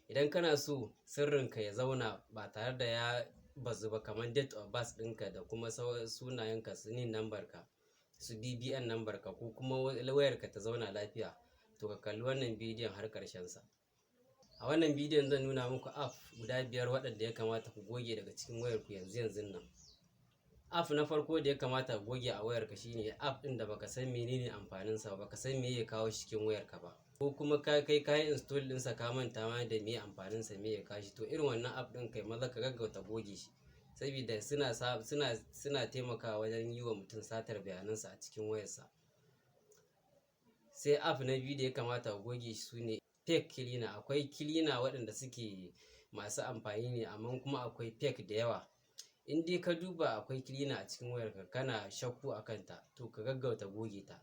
Idan kana so sirrinka ya zauna ba tare da ya bazu ba, kamar date of birth ɗinka da kuma sunayenka, su NIN number ka, su BBN number ka, ko kuma wayarka ta zauna lafiya, to ka kalli wannan bidiyon har ƙarshen sa. A wannan bidiyon zan nuna muku app guda 5 waɗanda ya kamata ku goge daga cikin wayarku yanzun nan. App na farko da ya kamata ka goge a wayarka shine app ɗin da baka san menene amfaninsa ba, baka san me ya kawo shi cikin wayarka ba, ko kuma ka yi install ɗinsa ka manta ma da me amfaninsa, me ya kawo shi. To irin wannan app ɗin kai maza ka gaggauta goge shi, saboda suna taimakawa wajen yi wa mutum satar bayanansa a cikin wayarsa. Sai app na biyu da ya kamata ka goge shi sune fake cleaner. Akwai cleaner waɗanda suke masu amfani ne, amma kuma akwai fake da yawa. In dai ka duba akwai cleaner a cikin wayarka kana shakku a kanta, to ka gaggauta goge ta.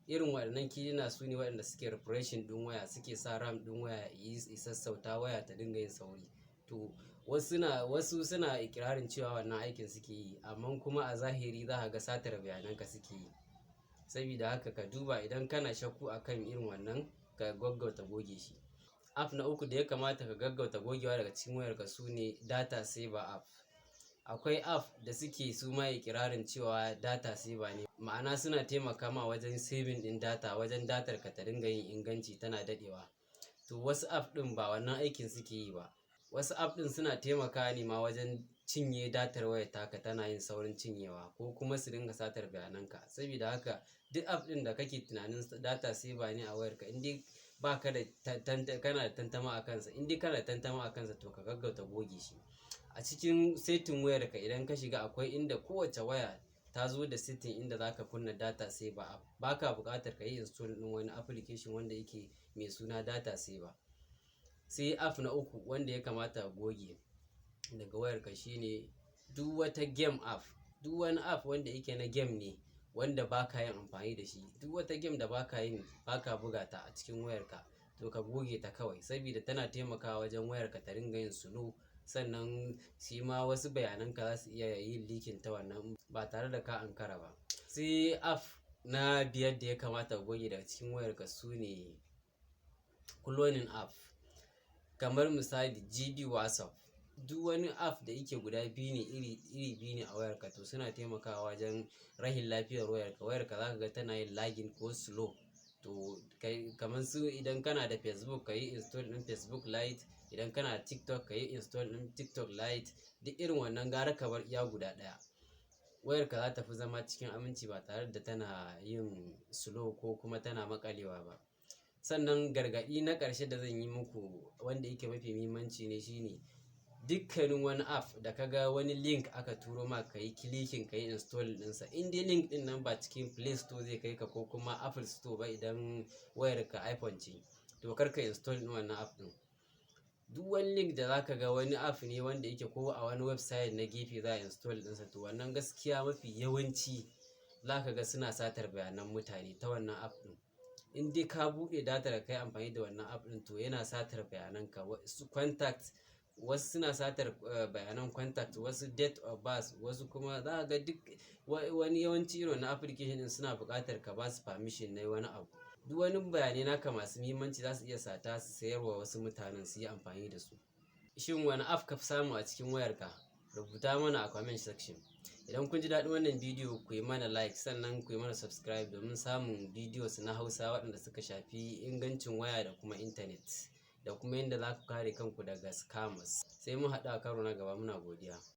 Irin waɗannan cleaner su ne waɗanda suke refreshing ɗin waya, suke sa RAM ɗin waya yi sassauta, waya ta dinga yin sauri. To wasu suna ikirarin cewa wannan aikin suke yi, amma kuma a zahiri za ka ga satar bayananka suke yi. Saboda haka ka duba, idan kana shakku akan irin wannan, ka gaggauta goge shi. App na uku da ya kamata ka gaggauta gogewa daga cikin wayarka sune data saver app. Akwai app da suke suma ikirarin cewa data saver ne, ma'ana suna taimakawa wajen saving ɗin data, wajen datar ka ta dinga yin inganci tana daɗewa. To wasu app ɗin ba wannan aikin suke yi ba. Wasu app ɗin suna taimakawa ne ma wajen cinye datar wayar taka, tana yin saurin cinyewa, ko kuma su dinga satar bayananka. Saboda haka duk app ɗin da kake tunanin data saver ne a wayarka, in dai baka da kana da tantama a kansa, in dai kana da tantama a kansa, to ka gaggauta goge shi. A cikin setting wayarka idan ka shiga, akwai inda kowace waya ta zo da setting inda zaka kunna data saver app. Baka buƙatar ka yi install ɗin wani application wanda yake mai suna data saver. Sai app na uku wanda ya kamata ka goge daga wayarka shine duk wata game app. Duk wani app wanda yake na game ne, wanda baka yin amfani da shi, duk wata game da baka buga ta a cikin wayarka, to ka goge ta kawai, saboda tana taimakawa wajen wayarka ta dinga yin slow. Sannan shi ma wasu bayananka za su iya yin leaking ta wannan ba tare da ka ankara ba. Sai app na 5 da ya kamata ka goge daga cikin wayarka sune cloning app. Kamar misali GB WhatsApp. Duk wani app da yake guda biyu ne, iri biyu ne a wayarka, to suna taimakawa wajen rahin lafiyar wayarka. Wayarka za ka ga tana yin lagging ko slow. To kamar su, idan kana da Facebook ka yi install ɗin Facebook Lite, idan kana da TikTok ka yi install ɗin TikTok Lite. Duk irin wannan gara ka bar iya guda ɗaya. Wayarka za ta fi zama cikin aminci ba tare da tana yin slow ko kuma tana maƙalewa ba. Sannan gargaɗi na ƙarshe da zan yi muku, wanda yake mafi muhimmanci ne, shine dukkanin wani app da ka ga wani link aka turo ma, ka yi clicking ka yi install ɗinsa. In dai link ɗin nan ba cikin Play Store zai kai ka, ko kuma Apple Store ba idan wayarka iPhone ce, to kar ka install ɗin wannan app ɗin. Duk wani link da za ka ga wani app ne wanda yake ko a wani website na gefe za a install ɗinsa, to wannan gaskiya mafi yawanci za ka ga suna satar bayanan mutane ta wannan app ɗin. In dai ka buɗe data da kai amfani da wannan app ɗin, to yana satar bayananka. Wasu contact, wasu suna satar bayanan contact, wasu date of birth, wasu kuma za ka ga duk wani yawanci irin wannan application ɗin suna buƙatar ka ba su permission na wani abu. Duk wani bayanai naka masu muhimmanci za su iya sata su sayarwa wasu mutanen su yi amfani da su. Shin wani app ka fi samu a cikin wayarka? Rubuta mana a comment section. Idan kun ji daɗin wannan bidiyo, ku yi mana like, sannan ku yi mana subscribe domin samun bidiyos na Hausa waɗanda suka shafi ingancin waya da kuma intanet, da kuma yadda za ku kare kanku daga scammers. Sai mun haɗu a karo na gaba, muna godiya.